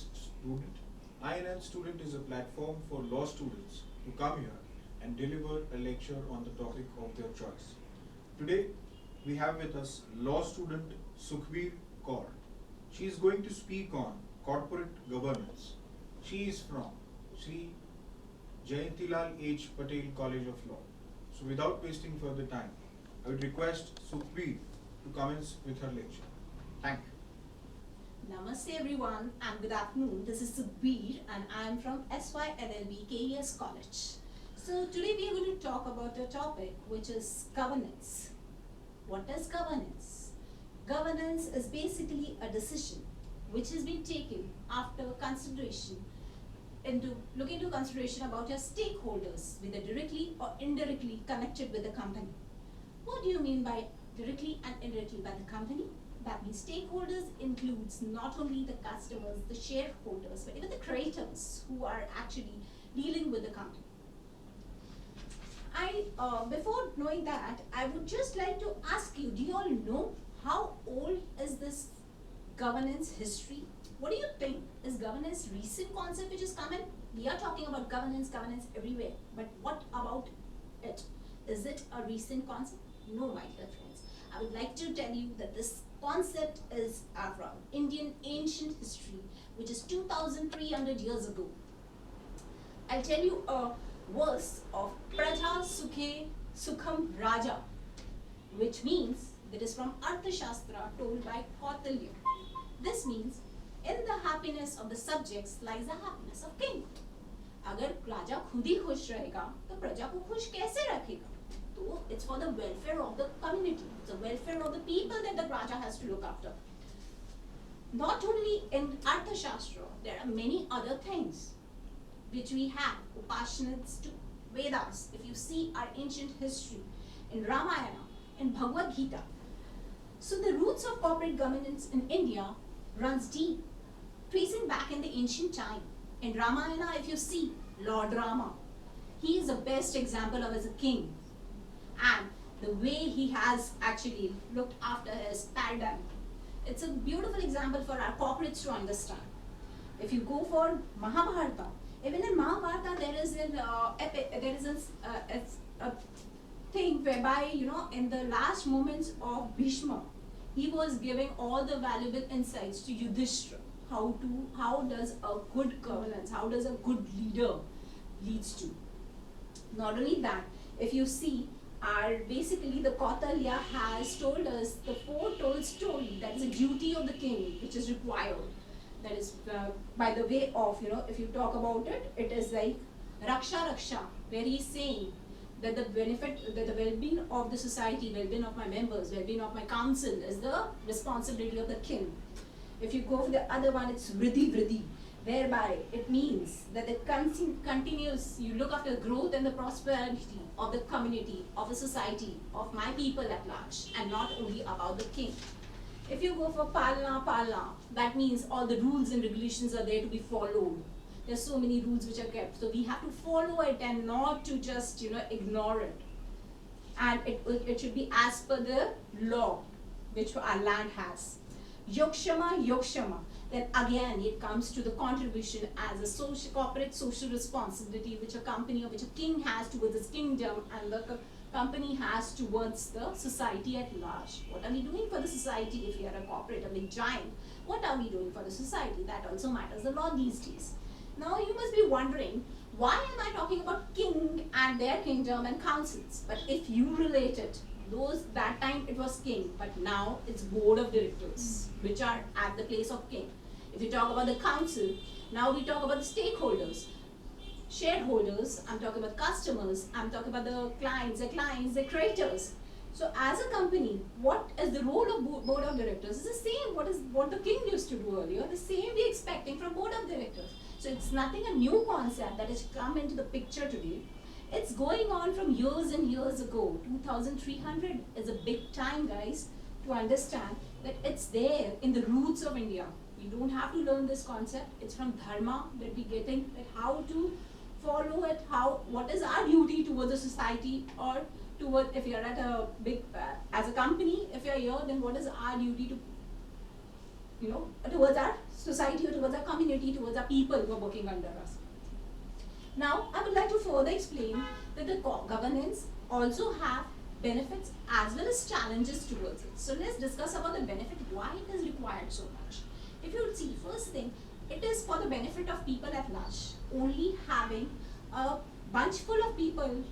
INS Student. INS Student is a platform for law students to come here and deliver a lecture on the topic of their choice. Today, we have with us law student Sukhbir Kaur. She is going to speak on corporate governance. She is from Shri Jayantilal Patel College of Law. So without wasting further time, I would request Sukhbir to commence with her lecture. Thank you. Namaste everyone and good afternoon. This is Siddhi and I am from SYLLB KES College. So today we are going to talk about a topic which is governance. What is governance? Governance is basically a decision which has been taken after consideration look into consideration about your stakeholders, whether directly or indirectly connected with the company. What do you mean by directly and indirectly by the company? That means stakeholders includes not only the customers, the shareholders, but even the creators who are actually dealing with the company. Before knowing that, I would just like to ask you, do you all know how old is this governance history? What do you think? Is governance recent concept which is coming? We are talking about governance everywhere. But what about it? Is it a recent concept? No, my dear friends. I would like to tell you that this concept is from Indian ancient history, which is 2,300 years ago. I'll tell you a verse of Praja Sukhe Sukham Raja, which means that is from Arthashastra told by Patel. This means in the happiness of the subjects lies the happiness of king. अगर राजा खुद ही खुश रहेगा तो प्रजा को खुश कैसे रखेगा? So it's for the welfare of the community, it's the welfare of the people that the Raja has to look after. Not only in Arthashastra, there are many other things which we have, Upanishads to Vedas. If you see our ancient history in Ramayana, in Bhagavad Gita. So the roots of corporate governance in India runs deep, tracing back in the ancient time. In Ramayana, if you see Lord Rama, he is the best example of as a king. And the way he has actually looked after his paradigm. It's a beautiful example for our corporates to understand. If you go for Mahabharata, even in Mahabharata there is a thing whereby, in the last moments of Bhishma, he was giving all the valuable insights to Yudhishthira. How does a good governance, how does a good leader leads to. Not only that, if you see, basically the Kautilya has told us the foretold story, that is a duty of the king which is required. That is by the way of, if you talk about it, it is like Raksha Raksha, where he is saying that the benefit, that the well-being of the society, well-being of my members, well-being of my council is the responsibility of the king. If you go for the other one, it's Vriddhi Vriddhi, whereby it means that it continues, you look after the growth and the prosperity of the community, of the society, of my people at large, and not only about the king. If you go for Palna, that means all the rules and regulations are there to be followed. There's so many rules which are kept, so we have to follow it and not to just ignore it. And it should be as per the law which our land has. Yokshama, then again it comes to the contribution as a corporate social responsibility which a company or which a king has towards his kingdom and the company has towards the society at large. What are we doing for the society? If we are a corporate, a big giant, what are we doing for the society? That also matters a lot these days. Now you must be wondering, why am I talking about king and their kingdom and councils? But if you relate it, that time it was king, but now it's board of directors which are at the place of king. If you talk about the council, now we talk about the stakeholders, shareholders, I'm talking about customers, I'm talking about the clients, the creators. So as a company, what is the role of board of directors? It's the same what the king used to do earlier, the same we're expecting from board of directors. So it's nothing a new concept that has come into the picture today. It's going on from years and years ago. 2,300 is a big time, guys, to understand that it's there in the roots of India. We don't have to learn this concept. It's from Dharma that we're getting, that how to follow it, what is our duty towards the society, or toward, if you're at a big, as a company, if you're here, then what is our duty to towards our society or towards our community, towards our people who are working under us. Now, I would like to further explain that the governance also have benefits as well as challenges towards it. So let's discuss about the benefit, why it is required so much. If you would see, first thing, it is for the benefit of people at large. Only having a bunch full of people,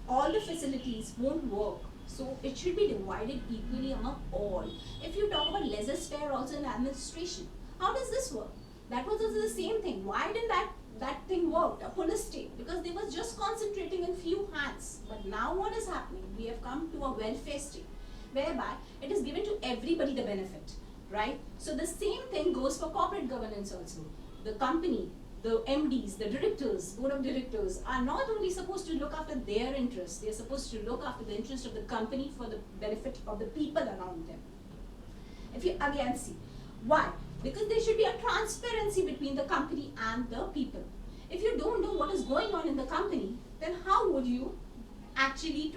all the facilities won't work. So it should be divided equally among all. If you talk about lesser spare also in administration, how does this work? That was also the same thing. Why didn't that thing work, a police state? Because they was just concentrating in few hands. But now what is happening? We have come to a welfare state, whereby it is given to everybody the benefit, right? So the same thing goes for corporate governance also. The company, the MDs, the directors, board of directors are not only supposed to look after their interests, they are supposed to look after the interest of the company for the benefit of the people around them. If you again see, why? Because there should be a transparency between the company and the people. If you don't know what is going on in the company, then how would you actually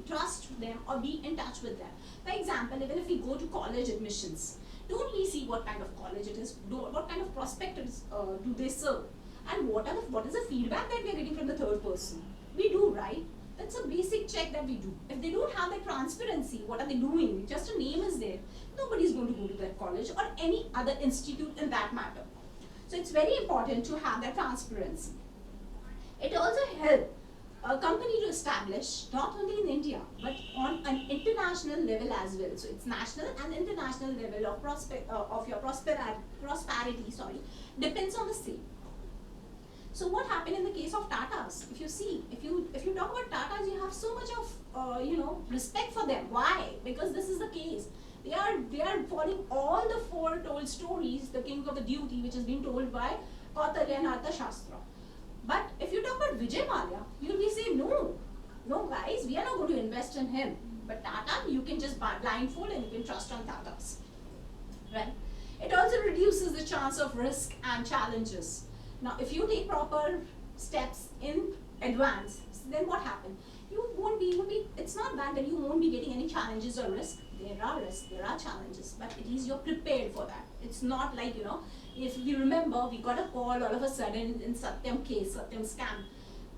trust them or be in touch with them? For example, even if we go to college admissions, don't we see what kind of college it is, what kind of prospects do they serve, and what is the feedback that we are getting from the third person? We do, right? That's a basic check that we do. If they don't have that transparency, what are they doing? Just a name is there. Nobody is going to go to that college or any other institute in that matter. So it's very important to have that transparency. It also helps a company to establish not only in India but on an international level as well. So it's national and international level of your prosperity. Depends on the same. So what happened in the case of Tatas? If you see, if you talk about Tatas, you have so much of respect for them. Why? Because this is the case. They are following all the four told stories, the king of the duty, which has been told by Patel and Arthashastra. But if you talk about Vijay Mallya, you'll be saying, no guys, we are not going to invest in him. But Tata, you can just buy blindfold and you can trust on Tatas. Right? It also reduces the chance of risk and challenges. Now, if you take proper steps in advance, then what happens? It's not that you won't be getting any challenges or risk. There are risks, there are challenges, but it is you're prepared for that. It's not like, if you remember, we got a call all of a sudden in Satyam case, Satyam scam.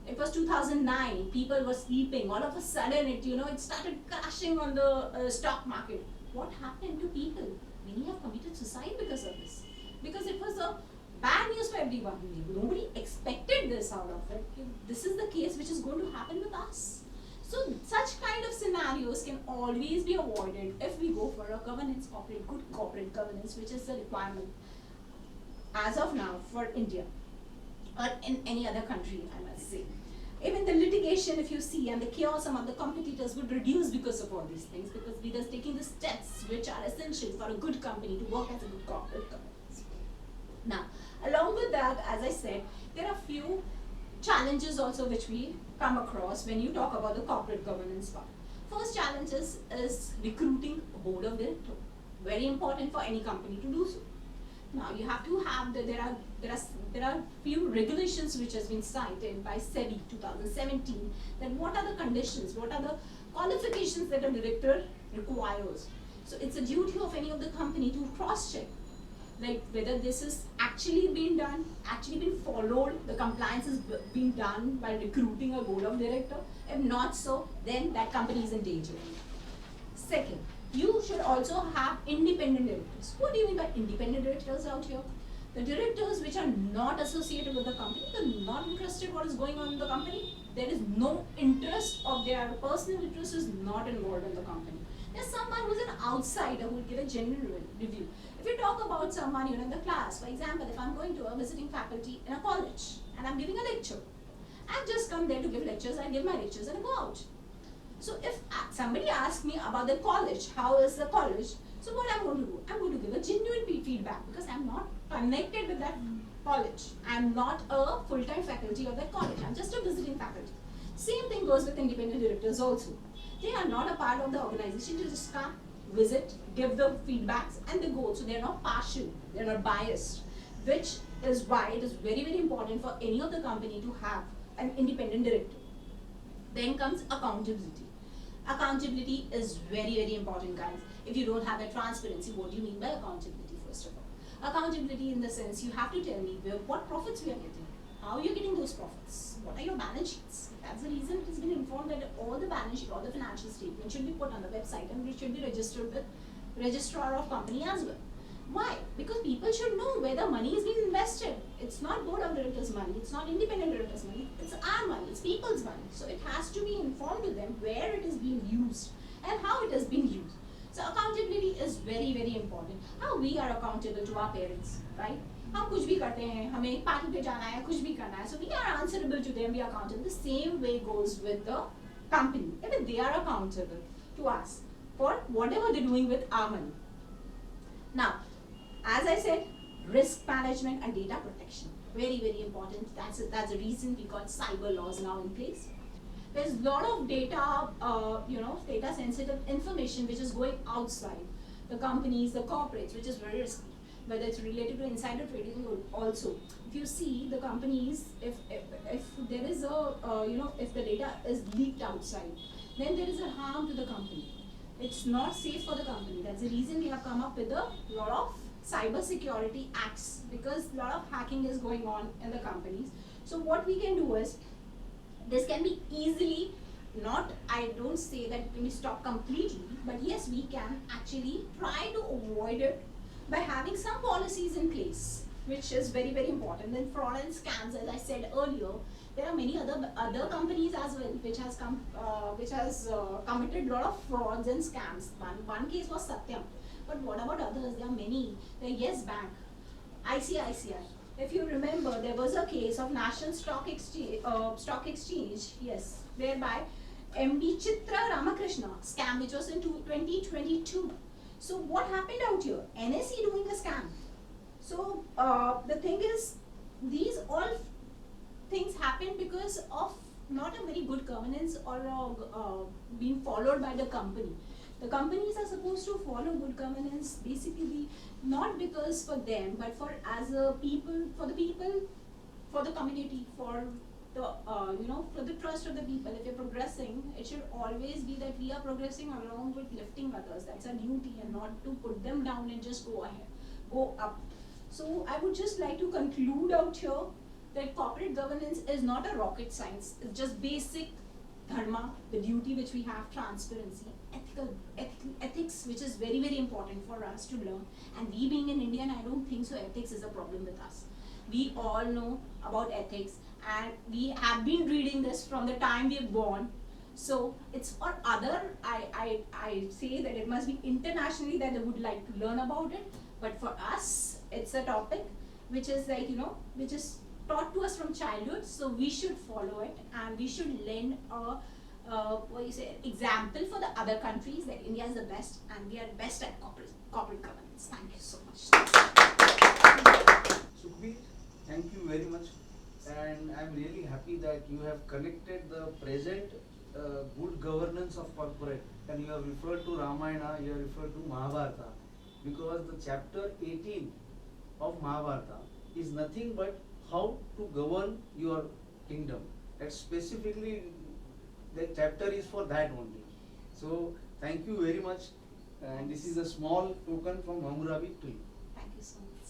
It was 2009, people were sleeping, all of a sudden it started crashing on the stock market. What happened to people? Many have committed suicide because of this. Because it was a bad news for everyone. Nobody expected this out of it. This is the case which is going to happen with us. So such kind of scenarios can always be avoided if we go for a governance, good corporate governance, which is the requirement as of now for India or in any other country, I must say. Even the litigation, if you see, and the chaos among the competitors would reduce because of all these things, because we are taking the steps which are essential for a good company to work as a good corporate governance. Now, along with that, as I said, there are few challenges also which we come across when you talk about the corporate governance part. First challenge is recruiting a board of directors. Very important for any company to do so. Now you have to have there are few regulations which has been cited by SEBI 2017 that what are the conditions, what are the qualifications that a director requires. So it's a duty of any of the company to cross-check, like whether this is actually been done, actually been followed, the compliance is being done by recruiting a board of director. If not so, then that company is in danger. Second, you should also have independent directors. What do you mean by independent directors out here? The directors which are not associated with the company, they're not interested what is going on in the company. There is no interest of their personal interest is not involved in the company. There's someone who's an outsider who will give a genuine review. If you talk about someone in the class, for example, if I'm going to a visiting faculty in a college and I'm giving a lecture, I've just come there to give lectures, I give my lectures and I go out. So if somebody asks me about the college, how is the college, so what I'm going to do? I'm going to give a genuine feedback because I'm not connected with that college. I'm not a full-time faculty of that college. I'm just a visiting faculty. Same thing goes with independent directors also. They are not a part of the organization. They just come, visit, give the feedbacks and they go. So they're not partial. They're not biased. Which is why it is very, very important for any of the company to have an independent director. Then comes accountability. Accountability is very, very important, guys. If you don't have that transparency, what do you mean by accountability? first of all. Accountability in the sense you have to tell me what profits we are getting, how you're getting those profits, what are your balance sheets. That's the reason it has been informed that all the balance sheet, all the financial statements should be put on the website and it should be registered with registrar of company as well. Why? Because people should know where the money is being invested. It's not board of directors' money, it's not independent directors' money, it's our money, it's people's money. So it has to be informed to them where it is being used and how it is being used. So accountability is very, very important. How we are accountable to our parents, right? हम कुछ भी करते हैं, हमें party पे जाना है, कुछ भी करना है. So we are answerable to them, we are accountable. The same way goes with the company. Even they are accountable to us for whatever they're doing with our money. Now, as I said, risk management and data protection. Very, very important. That's the reason we got cyber laws now in place. There's a lot of data, data sensitive information which is going outside the companies, the corporates, which is very risky. Whether it's related to insider trading also. If you see the companies, if there is if the data is leaked outside, then there is a harm to the company. It's not safe for the company. That's the reason we have come up with a lot of cyber security acts, because a lot of hacking is going on in the companies. So what we can do is, this can be easily, I don't say that it can be stopped completely, but yes, we can actually try to avoid it by having some policies in place, which is very, very important. Then fraud and scams, as I said earlier, there are many other companies as well which has committed a lot of frauds and scams. One case was Satyam, but what about others? There are many. The Yes Bank, ICICI. If you remember, there was a case of National Stock Exchange, yes, whereby MD Chitra Ramakrishna scam, which was in 2022. So what happened out here? NSE doing a scam. So the thing is, these all things happen because of not a very good governance or being followed by the company. The companies are supposed to follow good governance, basically not because for them, but for as a people, for the people, for the community, for the for the trust of the people. If you're progressing, it should always be that we are progressing along with lifting others. That's our duty, and not to put them down and just go ahead, go up. So I would just like to conclude out here that corporate governance is not a rocket science. It's just basic dharma, the duty which we have, transparency, ethics, which is very, very important for us to learn. And we being an Indian, I don't think so ethics is a problem with us. We all know about ethics, and we have been reading this from the time we are born. So it's for other, I say that it must be internationally that they would like to learn about it. But for us, it's a topic which is like, which is taught to us from childhood. So we should follow it, and we should lend a example for the other countries that India is the best, and we are best at corporate governance. Thank you so much. Sukhbir, thank you very much, and I'm really happy that you have connected the present good governance of corporate, and you have referred to Ramayana, you have referred to Mahabharata, because the chapter 18 of Mahabharata is nothing but how to govern your kingdom. That specifically, the chapter is for that only. So thank you very much, and this is a small token from Hammurabi to you. Thank you so much.